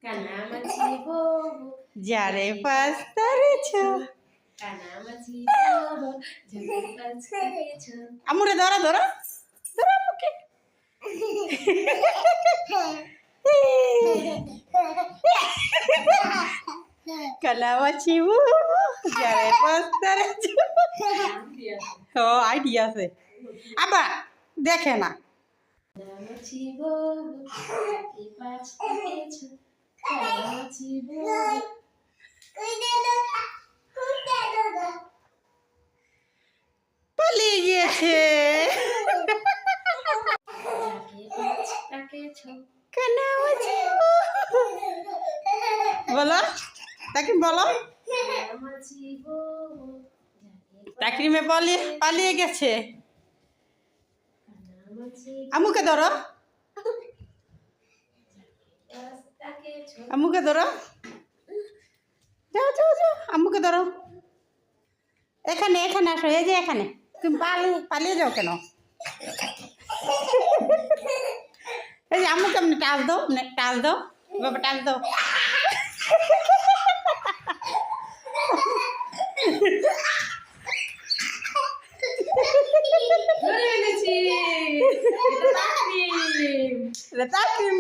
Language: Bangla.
কানামাছি বউ যারে পাস তারেছ কানামাছি বউ যারে পাস তারেছ। আমুরে ধরো ধরো ধরো আমুকে কানামাছি বউ যারে পাস তারেছ। ও আইডিয়া আছে আবার দেখে না। কানামাছি বউ যারে পাস তারেছ কানামাছি বউ পালিয়ে গিয়েছে যাকে পাস তাকেছ। কানামাছি বউ বলো তাকে বলো কানামাছি বউ তাকরিমে পালিয়ে গেছে। কানামাছি আমুকে ধরো পাস তাকেছ। আম্মুকে ধরো যাও যাও যাও আম্মুকে ধরো এখানে এখানে আসো এই যে এখানে তুমি পালিয়ে যাও কেন? এই যে আম্মুকে আপনি টাচ দাও বাবা টাচ দাও ধরে এনেছি এটা তাকরিম। তাকরিম